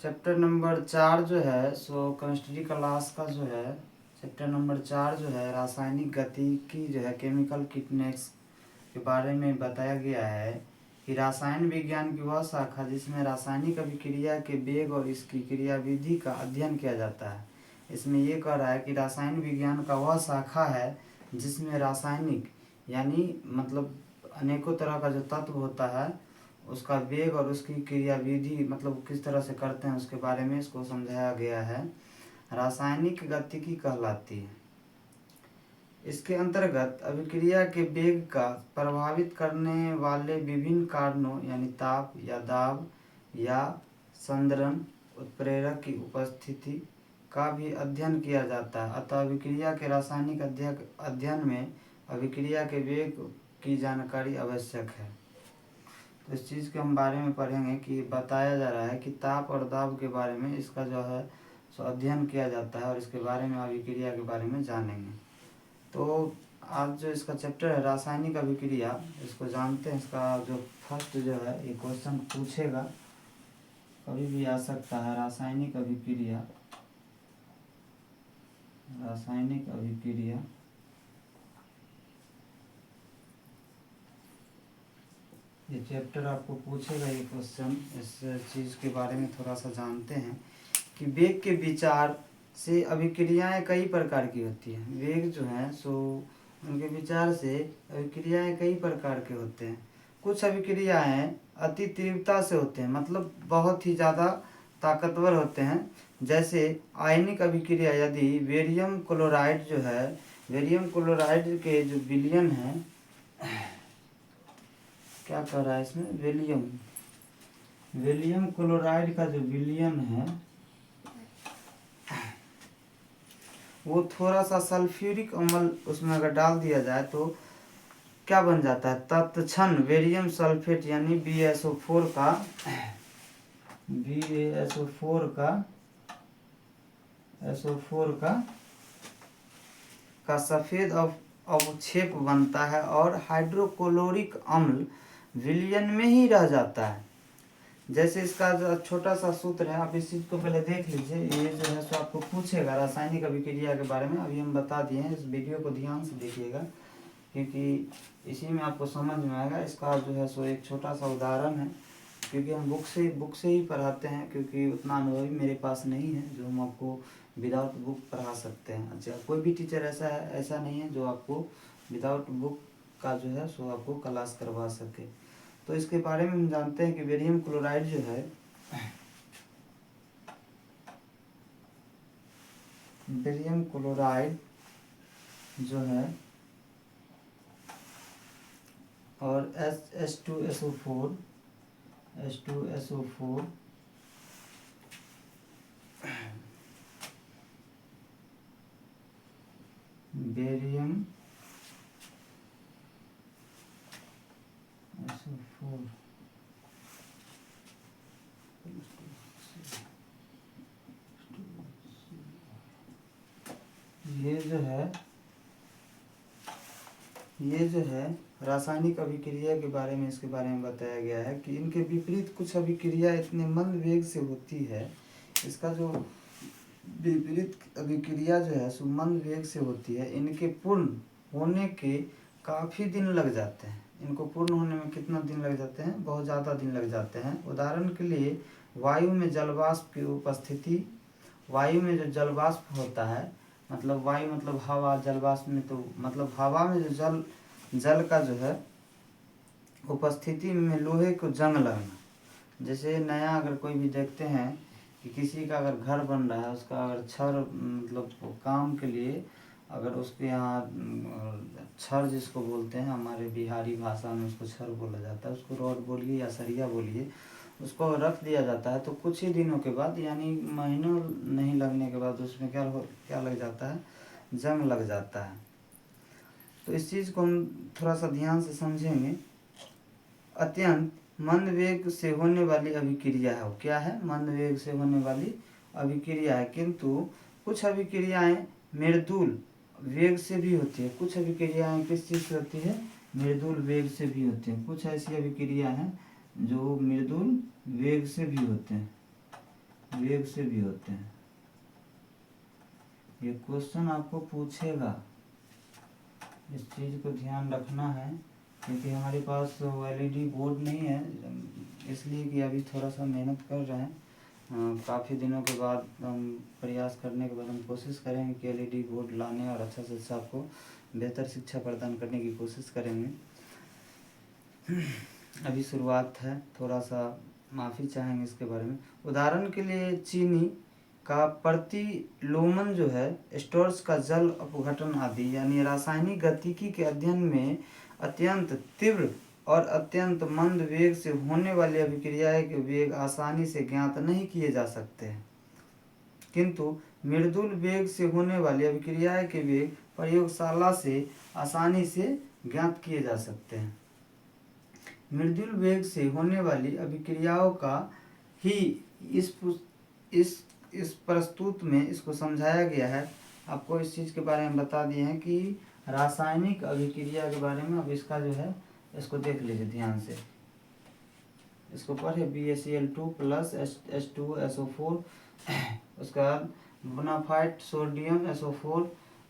Chapter number 4 जो है सो chemistry class का जो है चैप्टर नंबर 4 जो है रासायनिक गतिकी जो है केमिकल किनेटिक्स के बारे में बताया गया है कि रसायन विज्ञान की वह शाखा जिसमें रासायनिक अभिक्रिया के वेग और इसकी क्रियाविधि का अध्ययन किया जाता है। इसमें ये कह रहा है कि रसायन विज्ञान का वह शाखा है जिसमें रासायनिक यानी मतलब अनेकों तरह का जो तत्व होता है उसका वेग और उसकी क्रियाविधि मतलब किस तरह से करते हैं उसके बारे में इसको समझाया गया है। रासायनिक गतिकी कहलाती है। इसके अंतर्गत अभिक्रिया के वेग का प्रभावित करने वाले विभिन्न कारणों यानी ताप या दाब या संदरण उत्प्रेरक की उपस्थिति का भी अध्ययन किया जाता है। अतः अभिक्रिया के रासायनिक अध्ययन में अभिक्रिया के वेग की जानकारी आवश्यक है। तो इस चीज़ के हम बारे में पढ़ेंगे कि बताया जा रहा है कि ताप और दाब के बारे में इसका जो है सो अध्ययन किया जाता है और इसके बारे में अभिक्रिया के बारे में जानेंगे। तो आज जो इसका चैप्टर है रासायनिक अभिक्रिया, इसको जानते हैं। इसका जो फर्स्ट जो है ये क्वेश्चन पूछेगा, कभी भी आ सकता है। रासायनिक अभिक्रिया, रासायनिक अभिक्रिया ये चैप्टर आपको पूछेगा ये क्वेश्चन। इस चीज़ के बारे में थोड़ा सा जानते हैं कि वेग के विचार से अभिक्रियाएं कई प्रकार की होती हैं। वेग जो है सो उनके विचार से अभिक्रियाएं कई प्रकार के होते हैं। कुछ अभिक्रियाएं अति तीव्रता से होते हैं, मतलब बहुत ही ज़्यादा ताकतवर होते हैं। जैसे आयनिक अभिक्रिया, यदि बेरियम क्लोराइड जो है, बेरियम क्लोराइड के जो विलयन है, क्या कर रहा है इसमें, बेरियम क्लोराइड का जो विलयन है वो थोड़ा सा सल्फ्यूरिक अम्ल उसमें अगर डाल दिया जाए तो क्या बन जाता है, तत्क्षण बेरियम सल्फेट यानी BaSO4 का सफ़ेद अवक्षेप बनता है और हाइड्रोक्लोरिक अम्ल विलयन में ही रह जाता है। जैसे इसका जो छोटा सा सूत्र है, आप इस चीज़ को पहले देख लीजिए। ये जो है सो आपको पूछेगा रासायनिक अभिक्रिया के बारे में, अभी हम बता दिए हैं। इस वीडियो को ध्यान से देखिएगा क्योंकि इसी में आपको समझ में आएगा। इसका जो है सो एक छोटा सा उदाहरण है, क्योंकि हम बुक से ही पढ़ाते हैं, क्योंकि उतना अनुभवी मेरे पास नहीं है जो हम आपको विदाउट बुक पढ़ा सकते हैं। अच्छा, कोई भी टीचर ऐसा नहीं है जो आपको विदाउट बुक का जो है सो आपको क्लास करवा सके। तो इसके बारे में हम जानते हैं कि बेरियम क्लोराइड जो है, बेरियम क्लोराइड जो है और H2SO4 बेरियम SO4 ये जो है रासायनिक अभिक्रिया के बारे में, इसके बारे में बताया गया है कि इनके विपरीत कुछ अभिक्रिया इतने मंद वेग से होती है। इसका जो विपरीत अभिक्रिया जो है सो मंद वेग से होती है। इनके पूर्ण होने के काफ़ी दिन लग जाते हैं। इनको पूर्ण होने में कितना दिन लग जाते हैं, बहुत ज़्यादा दिन लग जाते हैं। उदाहरण के लिए वायु में जलवाष्प की उपस्थिति, वायु में जो जलवाष्प होता है, मतलब वायु मतलब हवा, जलवाष्प में तो मतलब हवा में जो जल का जो है उपस्थिति में लोहे को जंग लगना। जैसे नया अगर कोई भी देखते हैं कि किसी का अगर घर बन रहा है, उसका अगर छड़ मतलब काम के लिए अगर उसके यहाँ छड़ जिसको बोलते हैं, हमारे बिहारी भाषा में उसको छड़ बोला जाता है, उसको रॉड बोलिए या सरिया बोलिए, उसको रख दिया जाता है। तो कुछ ही दिनों के बाद यानी महीनों नहीं लगने के बाद उसमें क्या लग जाता है, जंग लग जाता है। तो इस चीज़ को हम थोड़ा सा ध्यान से समझेंगे। अत्यंत मंद वेग से होने वाली अभिक्रिया है, क्या है, मंद वेग से होने वाली अभिक्रिया है। किंतु कुछ अभिक्रियाएं मृदुल वेग से भी होती है। कुछ अभिक्रियाएं किस चीज़ से होती है, मृदुल वेग से भी होती हैं। कुछ ऐसी अभिक्रिया हैं जो मृदुल वेग से भी होते हैं। वेग से भी होते हैं। ये क्वेश्चन आपको पूछेगा, इस चीज़ को ध्यान रखना है, क्योंकि हमारे पास एलईडी बोर्ड नहीं है, इसलिए कि अभी थोड़ा सा मेहनत कर रहे हैं। काफ़ी दिनों के बाद हम प्रयास करने के बाद हम कोशिश करेंगे कि एलईडी बोर्ड लाने और अच्छा से अच्छा आपको बेहतर शिक्षा प्रदान करने की कोशिश करेंगे। अभी शुरुआत है, थोड़ा सा माफ़ी चाहेंगे इसके बारे में। उदाहरण के लिए चीनी का प्रतिलोमन जो है, स्टोर्स का जल अपघटन आदि यानी रासायनिक गतिकी के अध्ययन में अत्यंत तीव्र और अत्यंत मंद वेग से होने वाली अभिक्रियाएं के वेग आसानी से ज्ञात नहीं किए जा सकते हैं, किंतु मृदुल वेग से होने वाली अभिक्रियाएं के वेग प्रयोगशाला से आसानी से ज्ञात किए जा सकते हैं। मृदुल वेग से होने वाली अभिक्रियाओं का ही इस प्रस्तुत में इसको समझाया गया है। आपको इस चीज़ के बारे में बता दिए हैं कि रासायनिक अभिक्रिया के बारे में। अब इसका जो है, इसको देख लीजिए ध्यान से, इसको पढ़े BaCl2 प्लस H2SO4 उसके बाद bona fide sodium SO4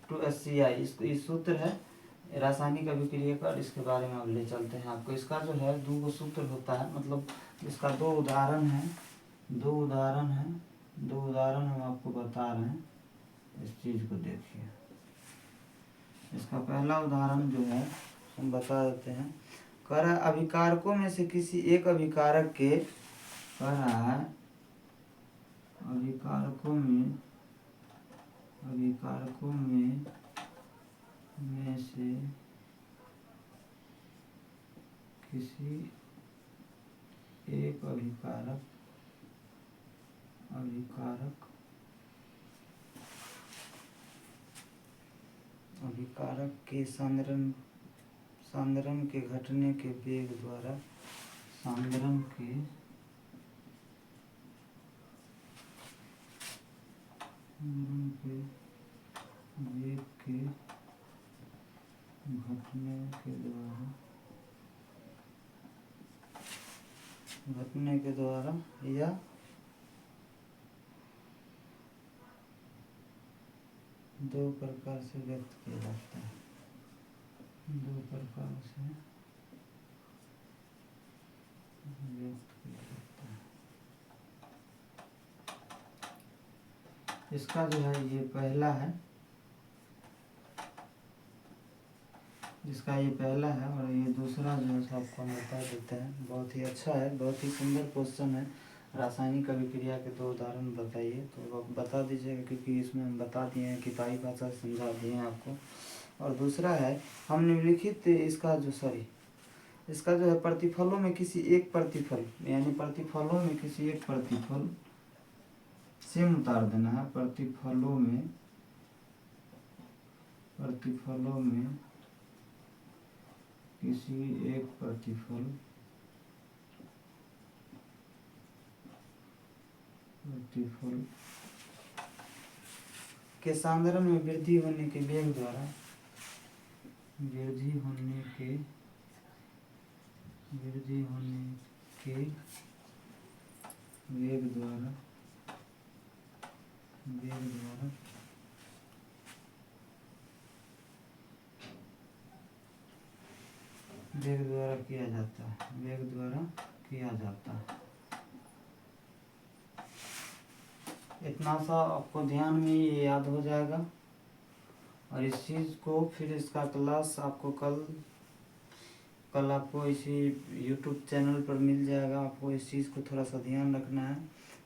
to HCl, इस सूत्र है रासायनिक अभिक्रिया का। इसके बारे में अब ले चलते हैं आपको। इसका जो है 2 सूत्र होता है, मतलब इसका 2 उदाहरण है, 2 उदाहरण हम आपको बता रहे हैं। इस चीज़ को देखिए, इसका पहला उदाहरण जो है हम बता देते हैं। कह रहा है अभिकारकों में से किसी एक अभिकारक के, कह रहा है अभिकारकों में से किसी एक अभिकारक के सांद्रण के घटने के वेग द्वारा सांद्रण के वेग के घटने के द्वारा या दो प्रकार से व्यक्त किया जाता है। 2 प्रकार से व्यक्त किया जाता है। इसका जो है ये पहला है, इसका ये पहला है, और ये दूसरा जो है आपको हम बता देते हैं। बहुत ही अच्छा है, बहुत ही सुंदर क्वेश्चन है। रासायनिक अभिक्रिया के 2 उदाहरण बताइए, तो आप बता दीजिएगा, क्योंकि इसमें हम बता दिए हैं, किताबी भाषा समझा दिए हैं आपको। और दूसरा है हम निम्नलिखित इसका जो है प्रतिफलों में किसी एक प्रतिफल, यानी प्रतिफलों में किसी एक प्रतिफल सेम उतार देना है। प्रतिफलों में किसी एक प्रतिफल के सांद्रण में वृद्धि होने के वेग द्वारा किया जाता है। इतना सा आपको ध्यान में ये याद हो जाएगा, और इस चीज़ को फिर इसका क्लास आपको कल आपको इसी YouTube चैनल पर मिल जाएगा। आपको इस चीज़ को थोड़ा सा ध्यान रखना है।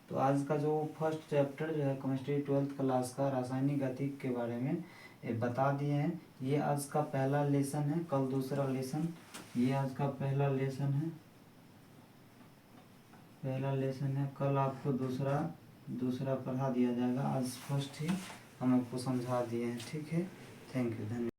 तो आज का जो फर्स्ट चैप्टर जो है केमिस्ट्री 12th क्लास का रासायनिक गतिक के बारे में ये बता दिए हैं। ये आज का पहला लेसन है, कल दूसरा लेसन। ये आज का पहला लेसन है, कल आपको दूसरा पढ़ा दिया जाएगा। आज फर्स्ट ही हम आपको समझा दिए हैं। ठीक है, थैंक यू, धन्यवाद।